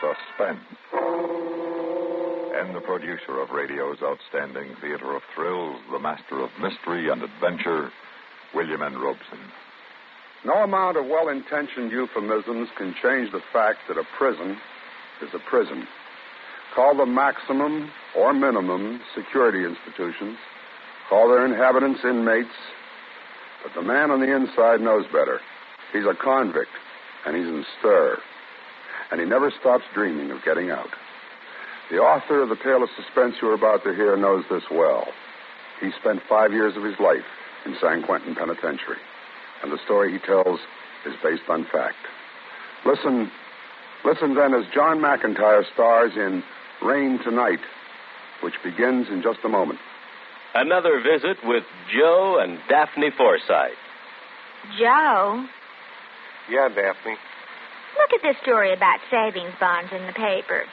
Suspense. And the producer of radio's outstanding theater of thrills, the master of mystery and adventure, William N. Robeson. No amount of well-intentioned euphemisms can change the fact that a prison is a prison. Call them maximum or minimum security institutions. Call their inhabitants inmates. But the man on the inside knows better. He's a convict, and he's in stir. And he never stops dreaming of getting out. The author of the tale of suspense you're about to hear knows this well. He spent 5 years of his life in San Quentin Penitentiary. And the story he tells is based on fact. Listen then as John McIntyre stars in Rain Tonight, which begins in just a moment. Another visit with Joe and Daphne Forsythe. Joe? Yeah, Daphne. Look at this story about savings bonds in the paper.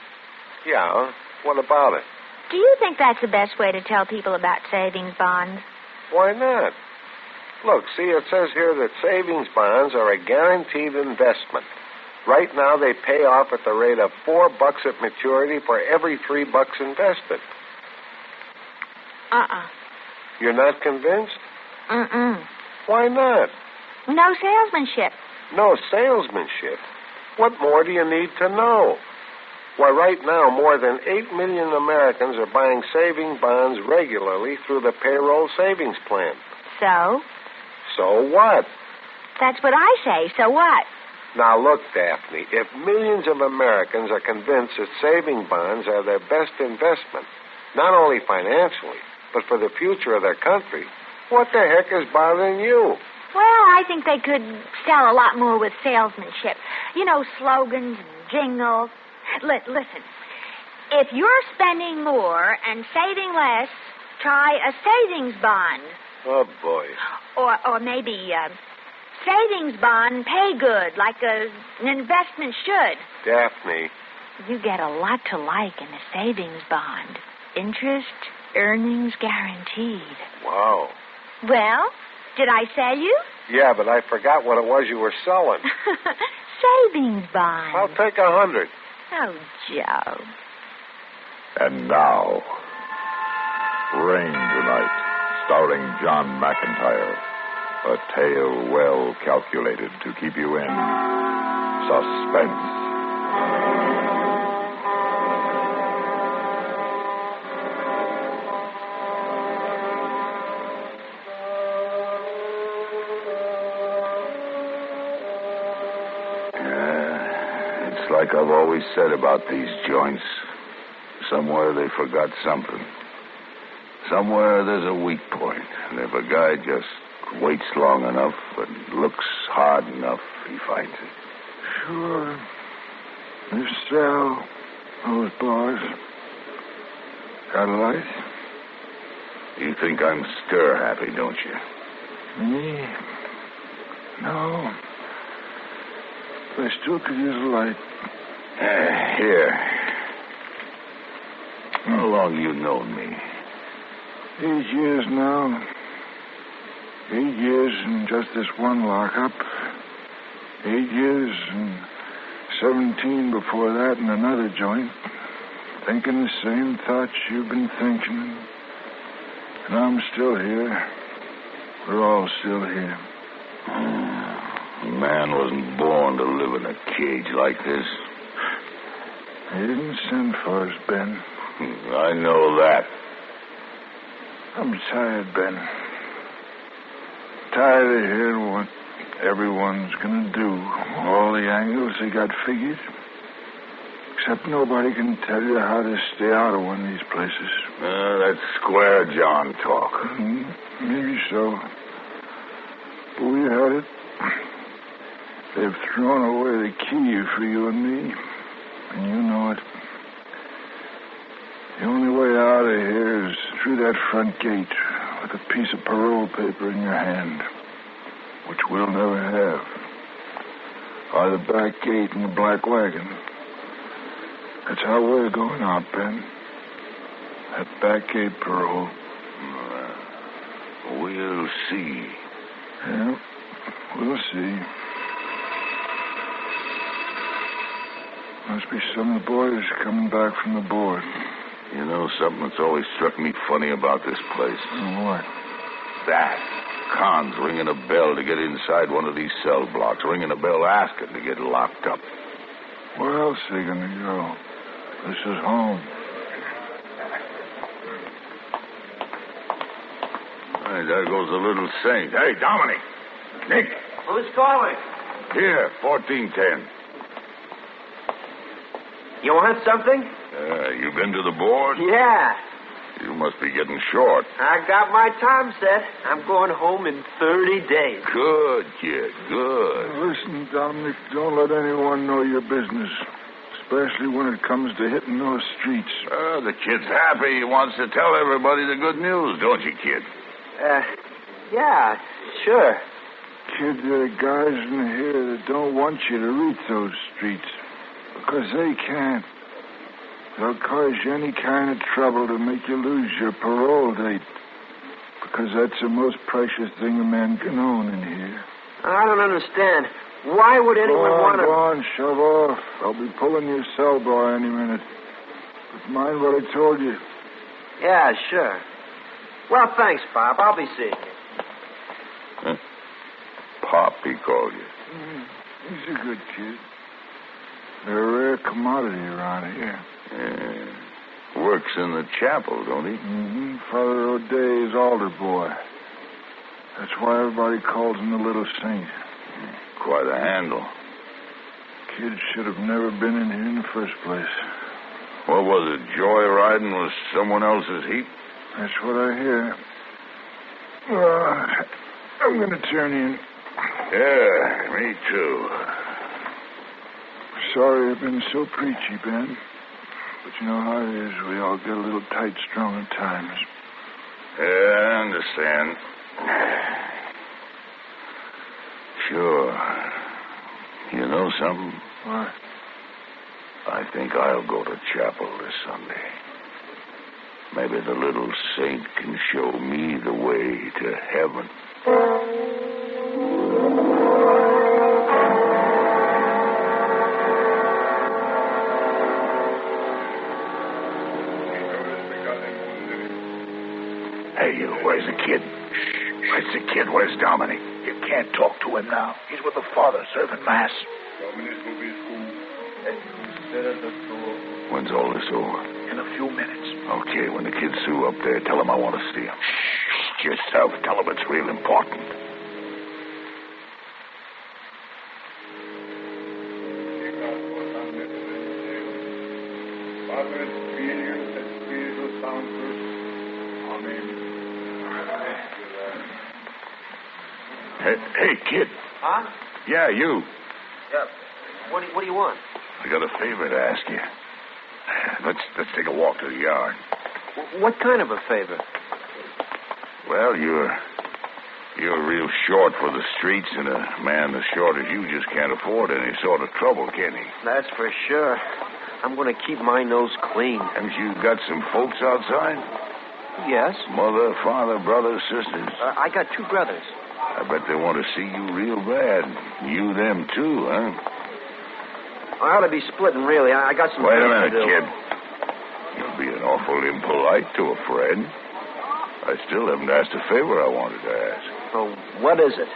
Yeah? What about it? Do you think that's the best way to tell people about savings bonds? Why not? Look, see, it says here that savings bonds are a guaranteed investment. Right now, they pay off at the rate of $4 at maturity for every $3 invested. You're not convinced? Why not? No salesmanship. No salesmanship? What more do you need to know? Why, right now, more than 8 million Americans are buying saving bonds regularly through the payroll savings plan. So? So what? That's what I say. So what? Now, look, Daphne, if millions of Americans are convinced that saving bonds are their best investment, not only financially, but for the future of their country, what the heck is bothering you? Well, I think they could sell a lot more with salesmanship. You know, slogans and jingles. Listen, if you're spending more and saving less, try a savings bond. Oh, boy. Or maybe savings bond pay good, like an investment should. Daphne. You get a lot to like in a savings bond. Interest, earnings guaranteed. Wow. Well, did I sell you? Yeah, but I forgot what it was you were selling. Savings bond. I'll take 100. Oh, Joe. And now, Rain Tonight, starring John McIntyre. A tale well calculated to keep you in suspense. It's like I've always said about these joints. Somewhere they forgot something. Somewhere there's a weak point. And if a guy just waits long enough and looks hard enough, he finds it. Sure. You sell those bars. Got a light? You think I'm stir-happy, don't you? Me? No. But I still could use a light. Here. How long you known me? 8 years now. 8 years in just this one lockup. 8 years and 17 before that in another joint. Thinking the same thoughts you've been thinking. And I'm still here. We're all still here. A man wasn't born to live in a cage like this. They didn't send for us, Ben. I know that. I'm tired, Ben. Tired of hearing what everyone's gonna do. All the angles they got figured. Except nobody can tell you how to stay out of one of these places. That's square John talk. Maybe so. But we had it. They've thrown away the key for you and me. And you know it. The only way out of here is through that front gate with a piece of parole paper in your hand, which we'll never have. Or the back gate in the black wagon. That's how we're going out, Ben. That back gate parole. We'll see. Yeah, we'll see. Must be some of the boys coming back from the board. You know something that's always struck me funny about this place? What? That. Con's ringing a bell to get inside one of these cell blocks. Ringing a bell asking to get locked up. Where else are they going to go? This is home. Hey, there goes the little saint. Hey, Dominic. Nick. Who's calling? Here, 1410. You want something? You been to the board? Yeah. You must be getting short. I got my time set. I'm going home in 30 days. Good, kid, good. Listen, Dominic, don't let anyone know your business. Especially when it comes to hitting those streets. The kid's happy. He wants to tell everybody the good news, don't you, kid? Yeah, sure. Kid, there are guys in here that don't want you to reach those streets. Because they can't. They'll cause you any kind of trouble to make you lose your parole date. Because that's the most precious thing a man can own in here. I don't understand. Why would anyone want to... Go on, shove off. I'll be pulling your cell bar any minute. But mind what I told you. Yeah, sure. Well, thanks, Pop. I'll be seeing you. Huh? Pop, he called you. He's a good kid. They're a rare commodity around here. Yeah. Works in the chapel, don't he? Mm-hmm. Father O'Day's altar boy. That's why everybody calls him the Little Saint. Quite a handle. Kid should have never been in here in the first place. What was it, joyriding with someone else's heat? That's what I hear. I'm going to turn in. Yeah, me too. Sorry I've been so preachy, Ben. But you know how it is. We all get a little tight-strung at times. Yeah, I understand. Sure. You know something? What? I think I'll go to chapel this Sunday. Maybe the little saint can show me the way to heaven. Hey, you, where's the kid? Shh, where's the kid? Where's Dominic? You can't talk to him now. He's with the father serving Mass. When's all this over? In a few minutes. Okay, when the kid's through up there, tell him I want to see him. Shh, yourself. Tell him it's real important. Hey, kid. Huh? Yeah, you. Yeah. What do you want? I got a favor to ask you. Let's take a walk to the yard. What kind of a favor? Well, you're real short for the streets, and a man as short as you just can't afford any sort of trouble, can he? That's for sure. I'm going to keep my nose clean. Haven't you got some folks outside? Yes. Mother, father, brothers, sisters? I got 2 brothers. I bet they want to see you real bad. You them, too, huh? I ought to be splitting, really. I got some... Wait a minute, to do. kid. You're being awful impolite to a friend. I still haven't asked a favor I wanted to ask. Oh, what is it?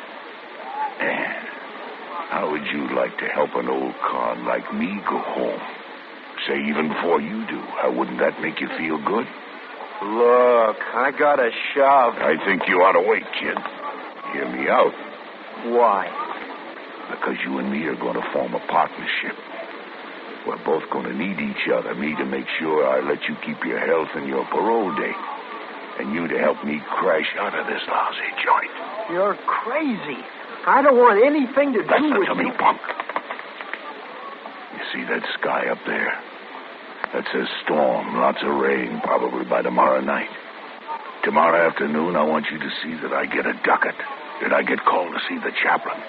How would you like to help an old con like me go home? Say, even before you do. How wouldn't that make you feel good? Look, I got a shove. I think you ought to wait, kid. Hear me out. Why? Because you and me are going to form a partnership. We're both going to need each other. Me to make sure I let you keep your health and your parole date. And you to help me crash out of this lousy joint. You're crazy. I don't want anything to do Listen with to me, you. punk. You see that sky up there? That says storm, lots of rain, probably by tomorrow night. Tomorrow afternoon, I want you to see that I get a ducat, that I get called to see the chaplain.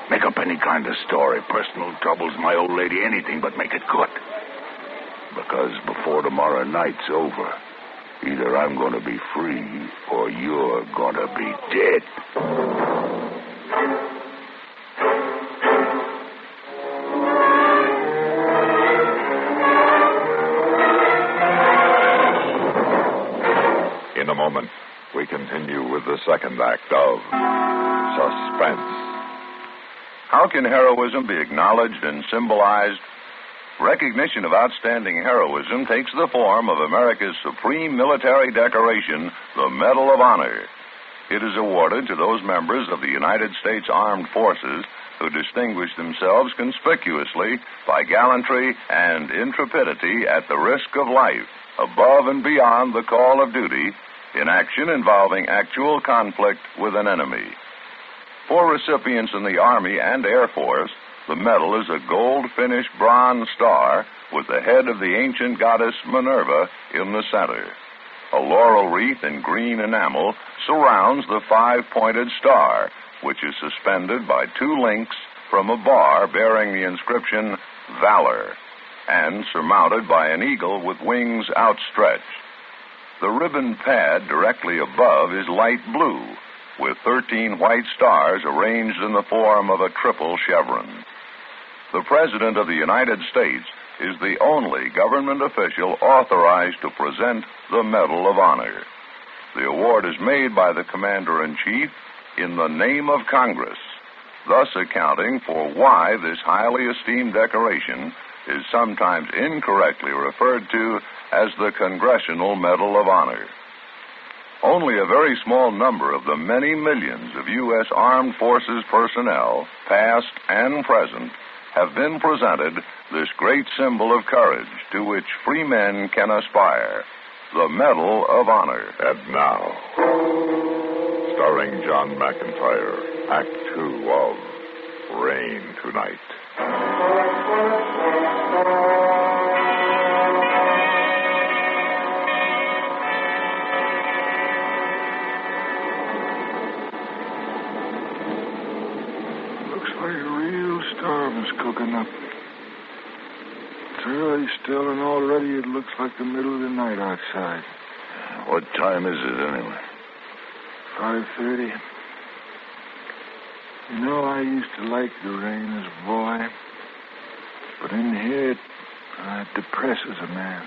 Make up any kind of story, personal troubles, my old lady, anything, but make it good. Because before tomorrow night's over, either I'm going to be free or you're going to be dead. second act of Suspense. How can heroism be acknowledged and symbolized? Recognition of outstanding heroism takes the form of America's supreme military decoration, the Medal of Honor. It is awarded to those members of the United States Armed Forces who distinguish themselves conspicuously by gallantry and intrepidity at the risk of life, above and beyond the call of duty, in action involving actual conflict with an enemy. For recipients in the Army and Air Force, the medal is a gold-finished bronze star with the head of the ancient goddess Minerva in the center. A laurel wreath in green enamel surrounds the five-pointed star, which is suspended by two links from a bar bearing the inscription Valor, and surmounted by an eagle with wings outstretched. The ribbon pad directly above is light blue, with 13 white stars arranged in the form of a triple chevron. The President of the United States is the only government official authorized to present the Medal of Honor. The award is made by the Commander-in-Chief in the name of Congress, thus accounting for why this highly esteemed decoration is sometimes incorrectly referred to as the Congressional Medal of Honor. Only a very small number of the many millions of U.S. Armed Forces personnel, past and present, have been presented this great symbol of courage to which free men can aspire, the Medal of Honor. And now, starring John McIntyre, Act 2 of Rain Tonight. Looks like a real storm is cooking up. It's early still, and already it looks like the middle of the night outside. What time is it, anyway? 5:30. You know, I used to like the rain as a boy. But in here, it depresses a man.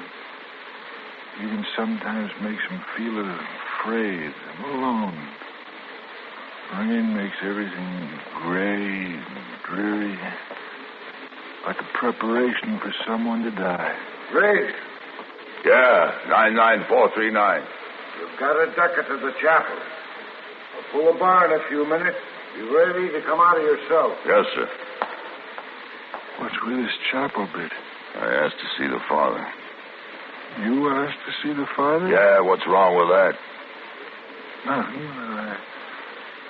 Even sometimes makes him feel afraid and alone. Rain makes everything gray and dreary, like a preparation for someone to die. Riggs, Yeah, 99439. you've got to duck it to the chapel. I'll pull a bar in a few minutes. Be ready to come out of your cell. Yes, sir. What's with this chapel bit? I asked to see the father. You asked to see the father? Yeah, what's wrong with that? Nothing.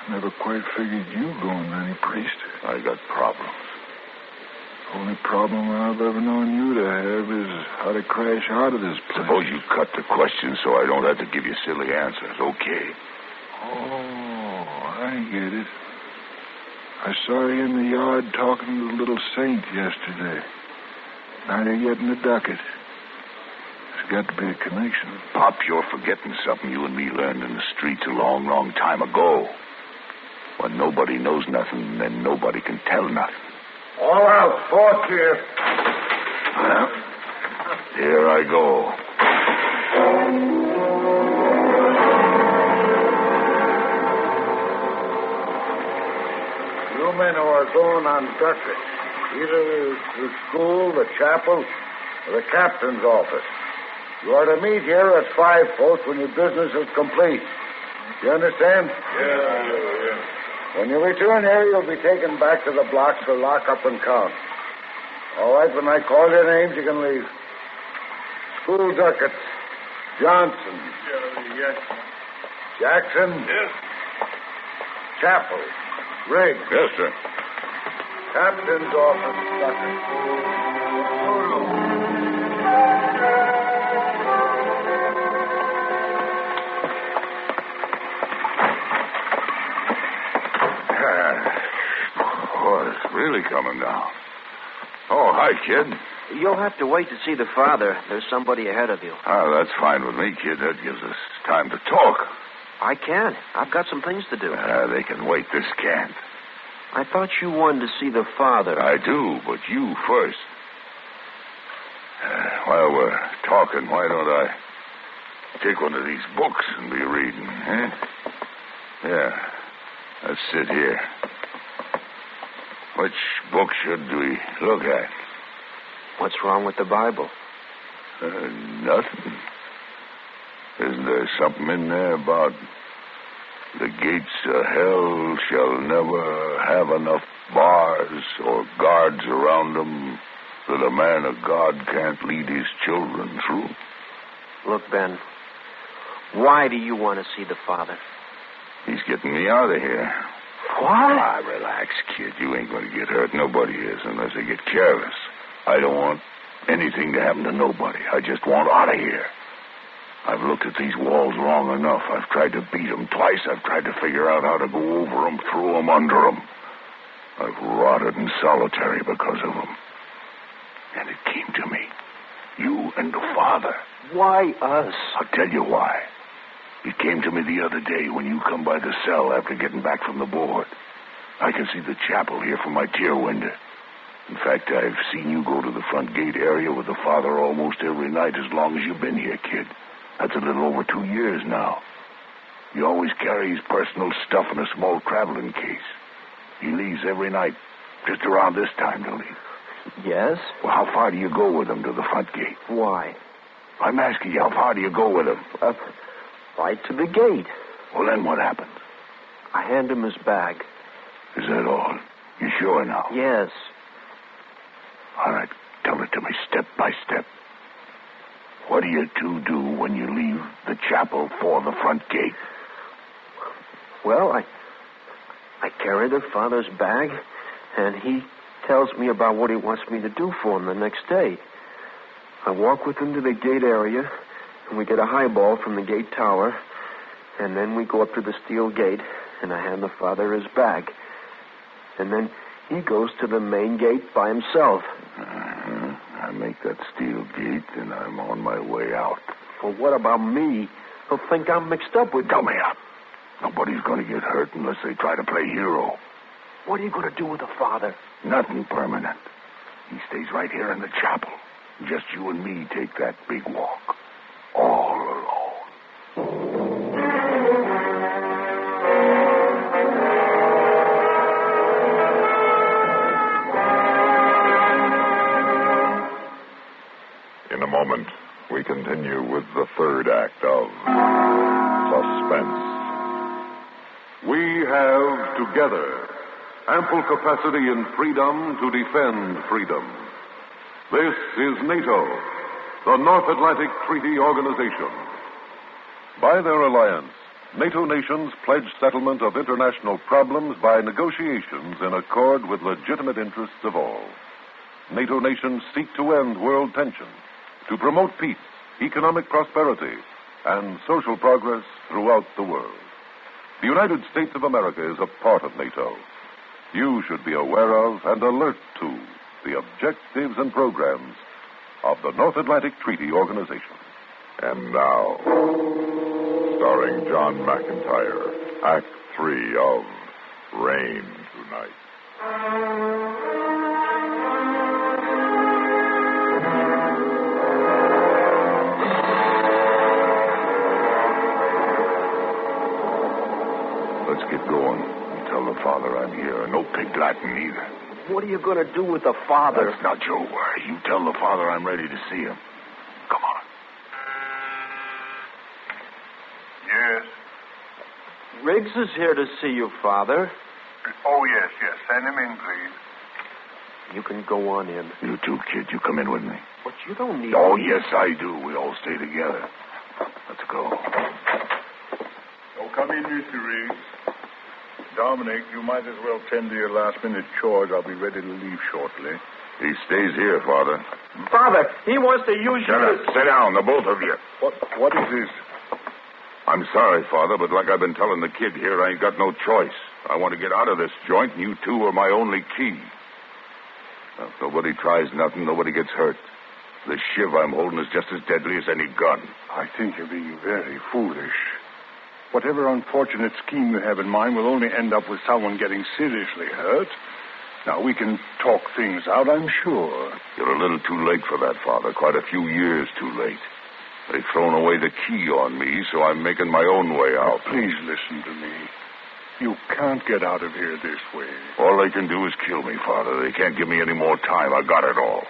I never quite figured you going to any priest. I got problems. Only problem I've ever known you to have is how to crash out of this place. Suppose you cut the question so I don't have to give you silly answers. Okay. Oh, I get it. I saw you in the yard talking to the little saint yesterday. Now you're getting a ducat. There's got to be a connection. Pop, you're forgetting something you and me learned in the streets a long, long time ago. When nobody knows nothing, then nobody can tell nothing. All out, fourth gear. Well, here I go. You men who are going on ducket, either the school, the chapel, or the captain's office. You are to meet here at 5 post when your business is complete. You understand? Yeah. When you return here, you'll be taken back to the blocks for lockup and count. All right, when I call your names, you can leave. School ducats. Johnson. Yes. Jackson. Yes. Chapel. Riggs. Yes, sir. Captain's office ducat. Oh, it's really coming down. Oh, hi, kid. You'll have to wait to see the father. There's somebody ahead of you. Oh, that's fine with me, kid. That gives us time to talk. I can. I've got some things to do. They can wait. This can't. I thought you wanted to see the father. I do, but you first. While we're talking, why don't I take one of these books and be reading, huh? Yeah. Let's sit here. Which book should we look at? What's wrong with the Bible? Nothing. Isn't there something in there about the gates of hell shall never have enough bars or guards around them that a man of God can't lead his children through? Look, Ben, why do you want to see the Father? He's getting me out of here. What? Ah, relax, kid. You ain't going to get hurt. Nobody is unless they get careless. I don't want anything to happen to nobody. I just want out of here. I've looked at these walls long enough. I've tried to beat them twice. I've tried to figure out how to go over them, through them, under them. I've rotted in solitary because of them. And it came to me. You and the Father. Why us? I'll tell you why. It came to me the other day when you come by the cell after getting back from the board. I can see the chapel here from my tier window. In fact, I've seen you go to the front gate area with the Father almost every night as long as you've been here, kid. That's a little over 2 years now. He always carries personal stuff in a small traveling case. He leaves every night, just around this time, don't he? Yes? Well, how far do you go with him to the front gate? Why? I'm asking you, how far do you go with him? Right to the gate. Well, then what happens? I hand him his bag. Is that all? You sure now? Yes. All right, tell it to me step by step. What do you two do when you leave the chapel for the front gate? Well, I carry the Father's bag, and he tells me about what he wants me to do for him the next day. I walk with him to the gate area, and we get a highball from the gate tower, and then we go up to the steel gate, and I hand the Father his bag. And then he goes to the main gate by himself. I make that steel gate, and I'm on my way out. Well, what about me? He'll think I'm mixed up with... Tell me up. Nobody's going to get hurt unless they try to play hero. What are you going to do with the Father? Nothing permanent. He stays right here in the chapel. Just you and me take that big walk. All alone. In a moment, we continue with the third act of Suspense. We have together ample capacity and freedom to defend freedom. This is NATO, the North Atlantic Treaty Organization. By their alliance, NATO nations pledge settlement of international problems by negotiations in accord with legitimate interests of all. NATO nations seek to end world tension, to promote peace, economic prosperity, and social progress throughout the world. The United States of America is a part of NATO. You should be aware of and alert to the objectives and programs of the North Atlantic Treaty Organization. And now, starring John McIntyre, Act 3 of Rain Tonight. Let's get going. Tell the Father I'm here. No pig Latin either. What are you going to do with the Father? That's not your worry. You tell the Father I'm ready to see him. Come on. Yes. Riggs is here to see you, Father. Oh, yes. Send him in, please. You can go on in. You too, kid. You come in with me. But you don't need... Oh, yes, I do. We all stay together. Let's go. Oh, come in, Mr. Riggs. Dominic, you might as well tend to your last-minute chores. I'll be ready to leave shortly. He stays here, Father. Father, he wants to use Shut up. Sit down, the both of you. What is this? I'm sorry, Father, but like I've been telling the kid here, I ain't got no choice. I want to get out of this joint, and you two are my only key. Now, if nobody tries nothing, nobody gets hurt. The shiv I'm holding is just as deadly as any gun. I think you're being very foolish. Whatever unfortunate scheme you have in mind will only end up with someone getting seriously hurt. Now, we can talk things out, I'm sure. You're a little too late for that, Father. Quite a few years too late. They've thrown away the key on me, so I'm making my own way out. Please listen to me. You can't get out of here this way. All they can do is kill me, Father. They can't give me any more time. I got it all.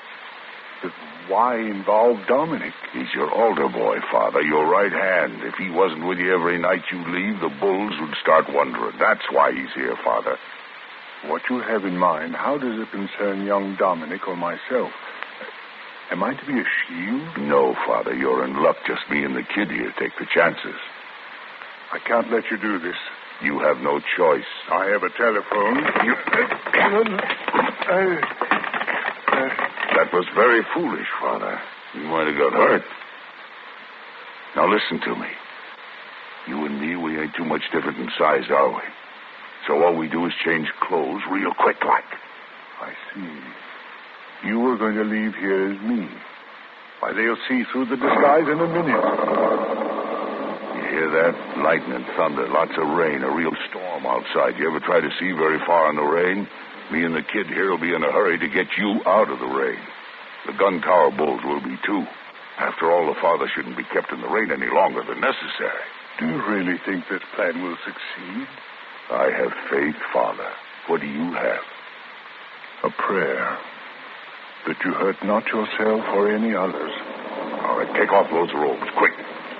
But why involve Dominic? He's your older boy, Father, your right hand. If he wasn't with you every night you leave, the bulls would start wondering. That's why he's here, Father. What you have in mind, how does it concern young Dominic or myself? Am I to be a shield? No, Father, you're in luck. Just me and the kid here. Take the chances. I can't let you do this. You have no choice. I have a telephone. That was very foolish, Father. You might have got hurt. Now listen to me. You and me, we ain't too much different in size, are we? So all we do is change clothes real quick like. I see. You were going to leave here as me. Why, they'll see through the disguise in a minute. You hear that? Lightning, thunder, lots of rain, a real storm outside. You ever try to see very far in the rain? Me and the kid here will be in a hurry to get you out of the rain. The gun tower bulls will be, too. After all, the Father shouldn't be kept in the rain any longer than necessary. Do you really think this plan will succeed? I have faith, Father. What do you have? A prayer. That you hurt not yourself or any others. All right, take off those robes, quick.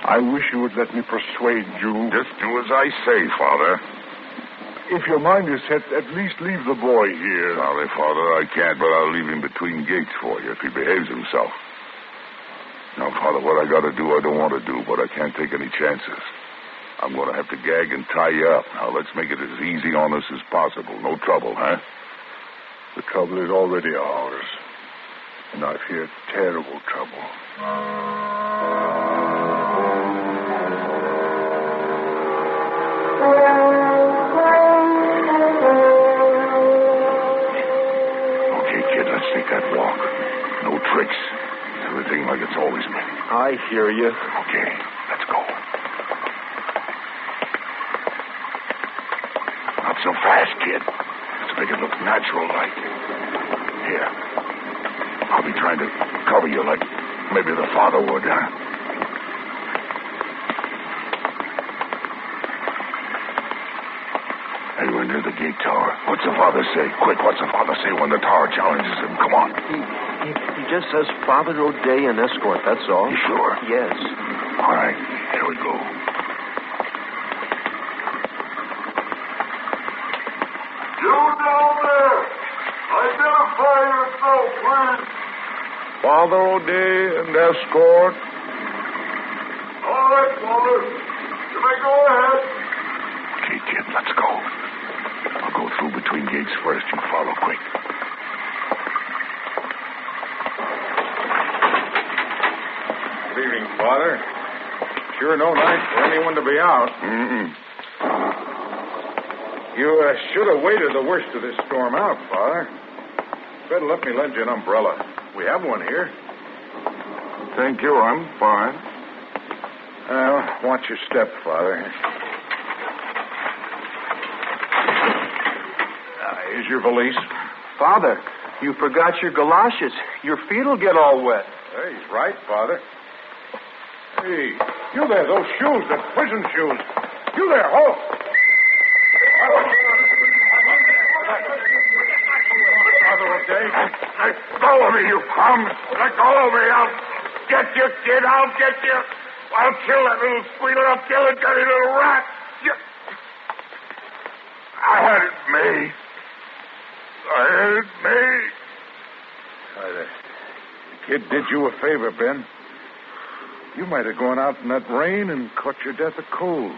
I wish you would let me persuade you. Just do as I say, Father. If your mind is set, at least leave the boy here. Sorry, Father, I can't, but I'll leave him between gates for you if he behaves himself. Now, Father, what I got to do, I don't want to do, but I can't take any chances. I'm going to have to gag and tie you up. Now, let's make it as easy on us as possible. No trouble, huh? The trouble is already ours. And I fear terrible trouble. Okay, kid, let's take that walk. No tricks. Everything like it's always been. I hear you. Okay, let's go. Not so fast, kid. Let's make it look natural like. Here. I'll be trying to cover you like maybe the Father would, huh? Hey, we're near the gate tower. What's the Father say? Quick, what's the Father say when the tower challenges him? Come on. He just says Father O'Day and escort, that's all. You sure? Yes. All right, here we go. You down there! Identify yourself, please! Father O'Day and escort. All right, Father. You may go ahead. Okay, kid, let's go. I'll go through between gates first. You follow quick. Good evening, Father. Sure no night for anyone to be out. You should have waited the worst of this storm out, Father. Better let me lend you an umbrella. We have one here. Thank you, I'm fine. Watch your step, Father. Here's your valise. Father, you forgot your galoshes. Your feet will get all wet. Hey, he's right, Father. Hey, you there, those shoes, the prison shoes. You there, halt! Father O'Day. Let go of me, you crumbs! Let go of me! I'll get you, kid! I'll get you! I'll kill that little squealer! I'll kill that dirty little rat! I had it made. The kid did you a favor, Ben. You might have gone out in that rain and caught your death of cold.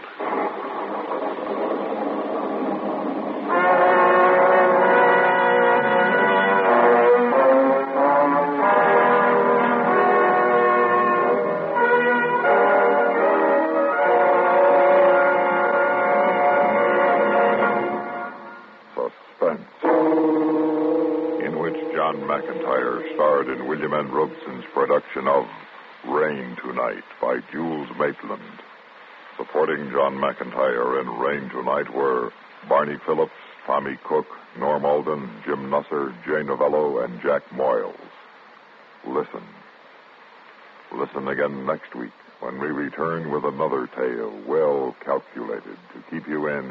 Suspense, in which John McIntyre starred in William N. Robeson's production of Rain Tonight by Jules Maitland. Supporting John McIntyre in Rain Tonight were Barney Phillips, Tommy Cook, Norm Alden, Jim Nusser, Jay Novello, and Jack Moyles. Listen. Listen again next week when when we return with another tale well calculated to keep you in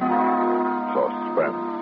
suspense.